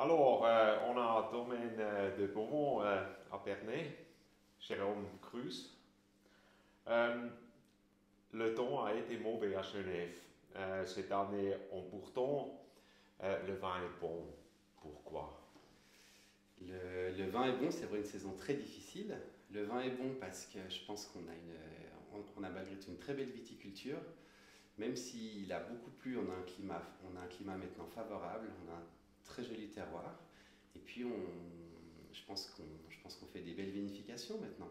Alors, on a un domaine de Beaumont à Bernay, Jérôme Cruz. Euh, le temps a été mauvais à Genève. Cette année, en pourtant, le vin est bon. Pourquoi? Le vin est bon, c'est vrai une saison très difficile. Le vin est bon parce que je pense on a malgré tout une très belle viticulture. Même s'il a beaucoup plu, on a un climat maintenant favorable, on a un très joli terroir. Et puis je pense qu'on fait des belles vinifications maintenant.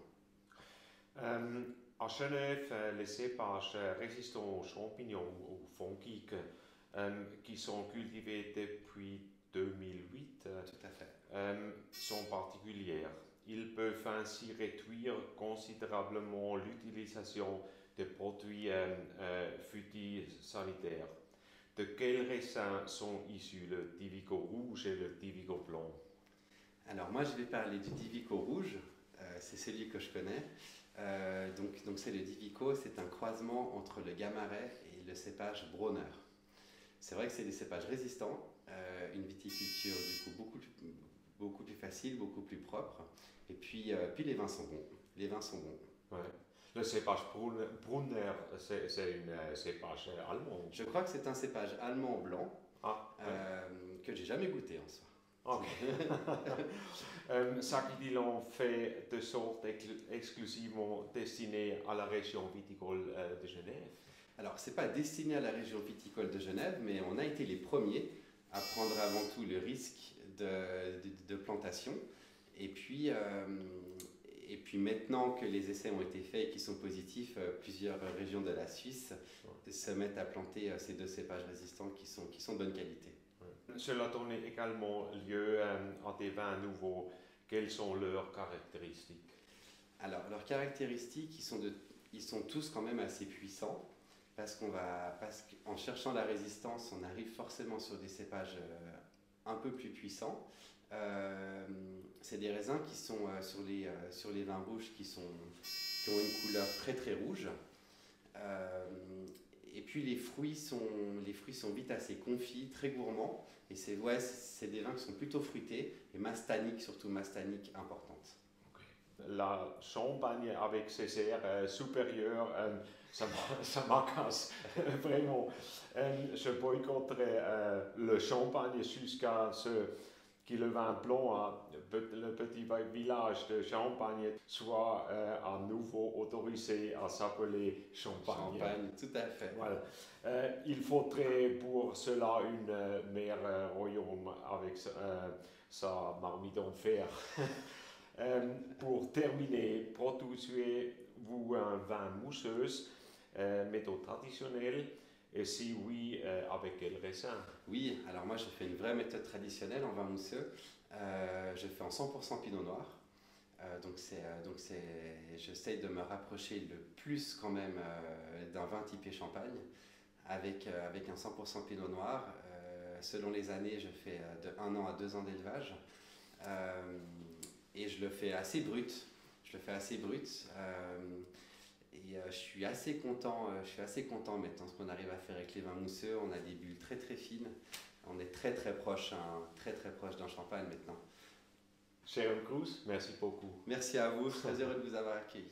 Euh, à Genève, les cépages résistants aux champignons ou aux fongiques qui sont cultivés depuis 2008 Tout à fait. sont particulières. Ils peuvent ainsi réduire considérablement l'utilisation de produits phytosanitaires. De quels raisins sont issus le Divico rouge et le Divico blanc? Alors moi je vais parler du Divico rouge, c'est celui que je connais. Donc c'est le Divico, c'est un croisement entre le Gamaret et le cépage Bronner. C'est vrai que c'est des cépages résistants, une viticulture du coup beaucoup plus facile, beaucoup plus propre. Et puis les vins sont bons. Les vins sont bons. Ouais. Le cépage Brunner, c'est une cépage allemand. Je crois que c'est un cépage allemand blanc Ah, ouais. que j'ai jamais goûté en soi. Ok. Sacchi l'ont fait de sorte exclusivement destinée à la région viticole de Genève. Alors c'est pas destiné à la région viticole de Genève, mais on a été les premiers à prendre avant tout le risque de plantation. Et puis, euh, et puis maintenant que les essais ont été faits et qu'ils sont positifs, plusieurs régions de la Suisse se mettent à planter ces deux cépages résistants qui sont de bonne qualité. Ouais. Cela donne également lieu à des vins nouveaux. Quelles sont leurs caractéristiques? Alors leurs caractéristiques, ils sont tous quand même assez puissants parce qu'en cherchant la résistance, on arrive forcément sur des cépages un peu plus puissants. Euh, c'est des raisins qui sont sur les vins rouges qui ont une couleur très très rouge. Euh, et puis les fruits sont vite assez confits, très gourmands. Et c'est des vins qui sont plutôt fruités et mastaniques, surtout mastaniques importantes. Ok. La Champagne avec ses airs supérieurs, ça m'agace vraiment. Je boycotterai le Champagne jusqu'à ce que le vin blanc, le petit village de Champagne, soit à nouveau autorisé à s'appeler Champagne. Champagne, tout à fait. Voilà. Il faudrait pour cela une mère royaume avec sa marmite en fer. Pour terminer, produisez-vous un vin mousseuse, méthode traditionnelle, et si oui, avec quel raisin? Oui, alors moi je fais une vraie méthode traditionnelle en vin mousseux. Je fais en 100% pinot noir. J'essaye de me rapprocher le plus quand même d'un vin typé champagne avec un 100% pinot noir. Selon les années, je fais de 1 an à 2 ans d'élevage. Euh, et je le fais assez brut. Je le fais assez brut. Je suis assez content maintenant ce qu'on arrive à faire avec les vins mousseux. On a des bulles très très fines. On est très très proche, très très proche d'un champagne maintenant. Sharon Cruz, merci beaucoup. Merci à vous, je suis très heureux de vous avoir accueilli.